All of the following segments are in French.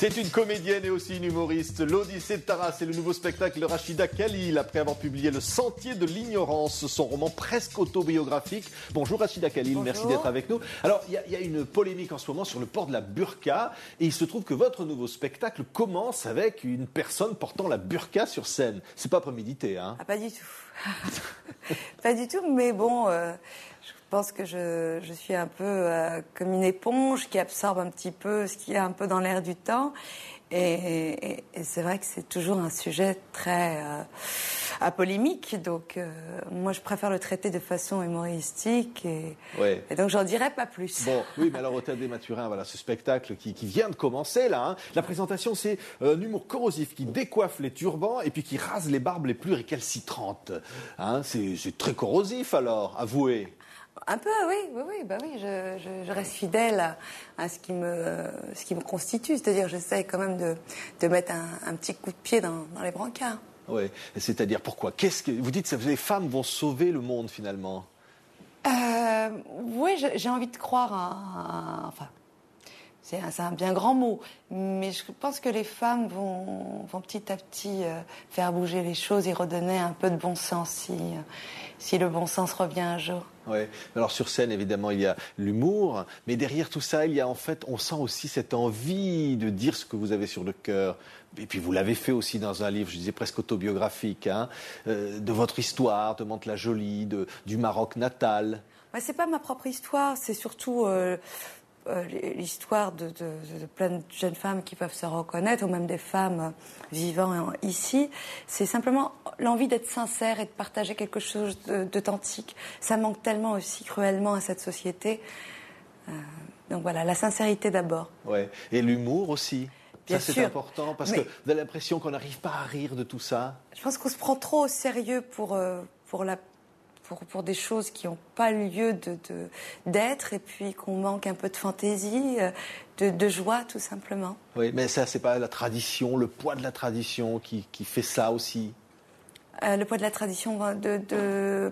C'est une comédienne et aussi une humoriste. L'Odyssée de Taras, c'est le nouveau spectacle de Rachida Khalil après avoir publié Le Sentier de l'ignorance, son roman presque autobiographique. Bonjour Rachida Khalil, Bonjour. Merci d'être avec nous. Alors, il y a une polémique en ce moment sur le port de la burqa et il se trouve que votre nouveau spectacle commence avec une personne portant la burqa sur scène. C'est pas prémédité, hein? Ah, pas du tout. Pas du tout, mais bon, je pense que je suis un peu comme une éponge qui absorbe un petit peu ce qu'il y a un peu dans l'air du temps. Et c'est vrai que c'est toujours un sujet très polémique. Donc, moi, je préfère le traiter de façon humoristique. Et donc, j'en dirai pas plus. Bon, oui, mais alors au Théâtre des Mathurins, voilà, ce spectacle qui vient de commencer, là. Hein. La présentation, c'est un humour corrosif qui décoiffe les turbans et puis qui rase les barbes les plus récalcitrantes. Hein, c'est très corrosif, alors, avouez. Un peu, oui, je reste fidèle à ce qui me constitue. C'est-à-dire, j'essaie quand même de mettre un petit coup de pied dans les brancards. Oui, c'est-à-dire pourquoi? Vous dites que les femmes vont sauver le monde finalement? Oui, j'ai envie de croire enfin, c'est un bien grand mot, mais je pense que les femmes vont petit à petit faire bouger les choses et redonner un peu de bon sens si le bon sens revient un jour. Oui, alors sur scène évidemment il y a l'humour, mais derrière tout ça il y a en fait, on sent aussi cette envie de dire ce que vous avez sur le cœur. Et puis vous l'avez fait aussi dans un livre, je disais presque autobiographique, hein, de votre histoire, de Mantes-la-Jolie, du Maroc natal. Ouais, c'est pas ma propre histoire, c'est surtout l'histoire de plein de jeunes femmes qui peuvent se reconnaître, ou même des femmes vivant ici. C'est simplement l'envie d'être sincère et de partager quelque chose d'authentique. Ça manque tellement aussi cruellement à cette société. Donc voilà, la sincérité d'abord. Ouais. Et l'humour aussi. Bien ça, c'est sûr. important, parce que vous avez l'impression qu'on n'arrive pas à rire de tout ça. Je pense qu'on se prend trop au sérieux pour des choses qui n'ont pas lieu d'être, et puis qu'on manque un peu de fantaisie, de joie, tout simplement. Oui, mais ça, c'est pas la tradition, le poids de la tradition qui fait ça aussi. Le poids de la tradition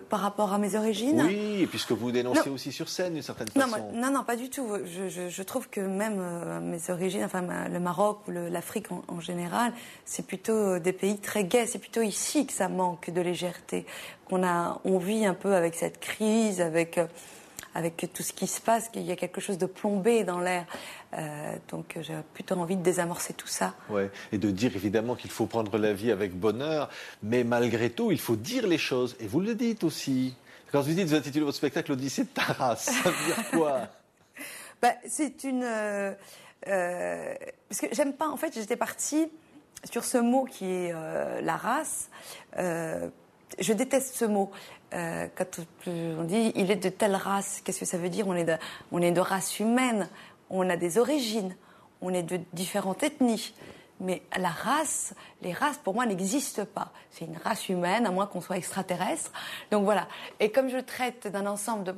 par rapport à mes origines. Oui, et puisque vous dénoncez aussi sur scène d'une certaine façon. Non, pas du tout. Je trouve que même mes origines, enfin le Maroc ou l'Afrique en général, c'est plutôt des pays très gais. C'est plutôt ici que ça manque de légèreté. On vit un peu avec cette crise, avec tout ce qui se passe, qu'il y a quelque chose de plombé dans l'air. Donc j'ai plutôt envie de désamorcer tout ça. Ouais, et de dire évidemment qu'il faut prendre la vie avec bonheur, mais malgré tout, il faut dire les choses. Et vous le dites aussi. Quand vous dites, vous intitulez votre spectacle l'Odyssée de Taras, ça veut dire quoi? C'est une... parce que j'aime pas... En fait, j'étais partie sur ce mot qui est la race. Je déteste ce mot. Quand on dit il est de telle race, qu'est-ce que ça veut dire? On est de race humaine, on a des origines, on est de différentes ethnies. Mais les races pour moi n'existent pas. C'est une race humaine, à moins qu'on soit extraterrestre. Donc voilà. Et comme je traite d'un ensemble de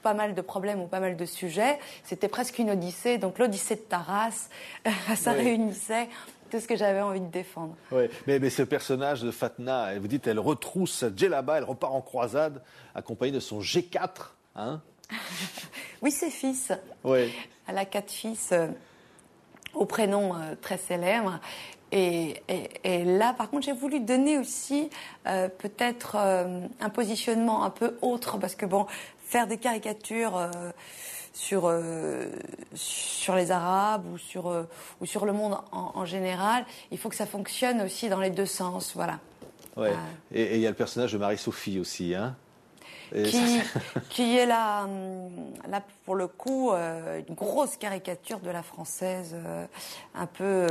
pas mal de problèmes ou pas mal de sujets, c'était presque une odyssée. Donc l'Odyssée de Taras, ça réunissait tout ce que j'avais envie de défendre. Oui, mais ce personnage de Fatna, vous dites, elle retrousse sa djellaba, elle repart en croisade, accompagnée de son G4, hein? Oui, ses fils. Oui. Elle a 4 fils au prénom très célèbre. Et là, par contre, j'ai voulu donner aussi peut-être un positionnement un peu autre, parce que bon, faire des caricatures sur les Arabes ou sur le monde en général, il faut que ça fonctionne aussi dans les deux sens, voilà. Ouais. Et il y a le personnage de Marie-Sophie aussi, hein, qui est là pour le coup une grosse caricature de la française, un peu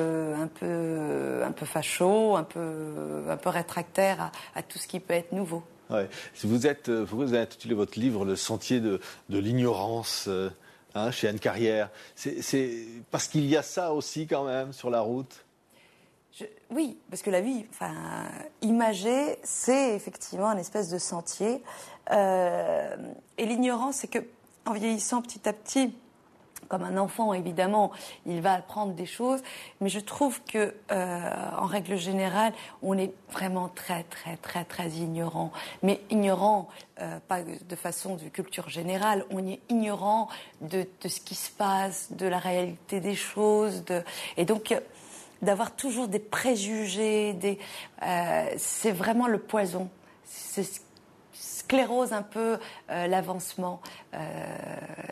facho, un peu réfractaire à tout ce qui peut être nouveau. Ouais. Vous avez intitulé votre livre Le Sentier de l'ignorance, hein, chez Anne Carrière. C'est parce qu'il y a ça aussi quand même sur la route. Oui, parce que la vie, imagée, c'est effectivement un espèce de sentier. Et l'ignorance, c'est que en vieillissant petit à petit, Comme un enfant, évidemment, il va apprendre des choses, mais je trouve que, en règle générale, on est vraiment très, très, très, très ignorant. Mais ignorant, pas de façon de culture générale, on est ignorant de ce qui se passe, de la réalité des choses, et donc d'avoir toujours des préjugés, c'est vraiment le poison. C'est ce sclérose un peu l'avancement.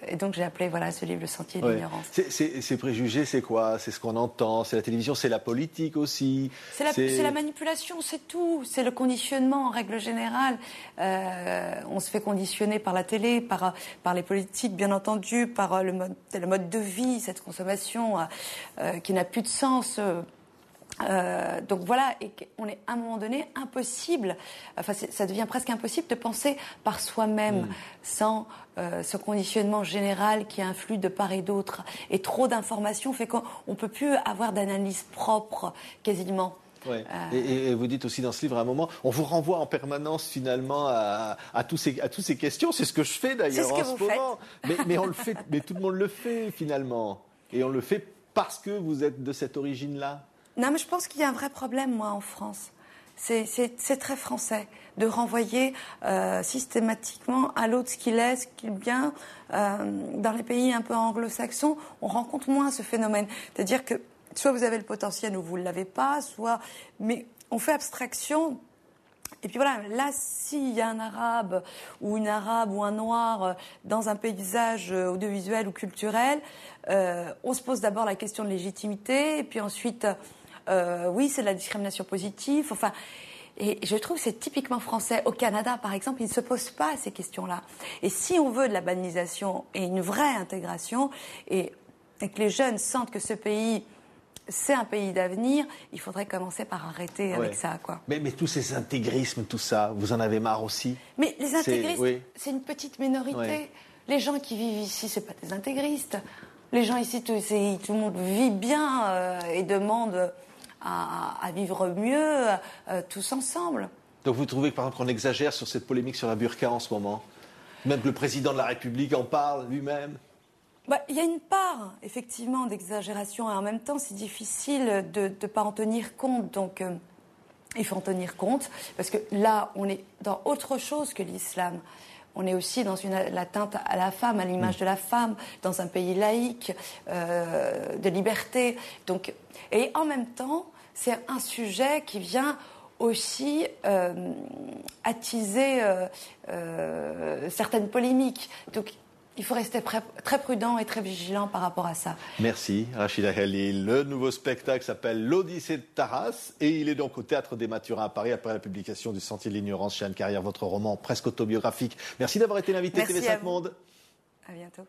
Et donc j'ai appelé ce livre Le Sentier de l'ignorance. Ces préjugés, c'est quoi? C'est ce qu'on entend, c'est la télévision, c'est la politique aussi. C'est la manipulation, c'est tout. C'est le conditionnement en règle générale. On se fait conditionner par la télé, par les politiques bien entendu, par le mode de vie, cette consommation qui n'a plus de sens. Donc voilà, et on est à un moment donné impossible, ça devient presque impossible de penser par soi-même sans ce conditionnement général qui influe de part et d'autre. Et trop d'informations fait qu'on ne peut plus avoir d'analyse propre quasiment. Ouais. Et vous dites aussi dans ce livre à un moment, on vous renvoie en permanence finalement à toutes ces questions. C'est ce que je fais d'ailleurs en ce moment. Mais on le fait, mais tout le monde le fait finalement. Et on le fait parce que vous êtes de cette origine-là. Non, mais je pense qu'il y a un vrai problème, moi, en France. C'est très français de renvoyer systématiquement à l'autre ce qu'il est, ce qu'il est bien. Dans les pays un peu anglo-saxons, on rencontre moins ce phénomène. C'est-à-dire que soit vous avez le potentiel ou vous ne l'avez pas, mais on fait abstraction. Et puis voilà, là, s'il y a un arabe ou une arabe ou un noir dans un paysage audiovisuel ou culturel, on se pose d'abord la question de légitimité, et puis ensuite, oui, c'est de la discrimination positive. Enfin, et je trouve que c'est typiquement français. Au Canada, par exemple, ils ne se posent pas ces questions-là. Et si on veut de la banalisation et une vraie intégration, et que les jeunes sentent que ce pays, c'est un pays d'avenir, il faudrait commencer par arrêter avec ça, quoi. Mais tous ces intégrismes, tout ça, vous en avez marre aussi? Mais les intégristes, c'est une petite minorité. Oui. Les gens qui vivent ici, c'est pas des intégristes. Les gens ici, tout le monde vit bien et demande à vivre mieux, tous ensemble. Donc vous trouvez que, par exemple, qu'on exagère sur cette polémique sur la burqa en ce moment? Même que le président de la République en parle lui-même? Il y a une part, effectivement, d'exagération, et en même temps, c'est difficile de ne pas en tenir compte. Donc, il faut en tenir compte, parce que là, on est dans autre chose que l'islam. On est aussi dans l'atteinte à la femme, à l'image de la femme, dans un pays laïque, de liberté. Donc, et en même temps, c'est un sujet qui vient aussi attiser certaines polémiques. Donc, il faut rester très prudent et très vigilant par rapport à ça. Merci, Rachida Khalil. Le nouveau spectacle s'appelle L'Odyssée de Taras et il est donc au Théâtre des Mathurins à Paris après la publication du Sentier de l'ignorance chez Anne Carrière, votre roman presque autobiographique. Merci d'avoir été l'invité TV5 Monde. À bientôt.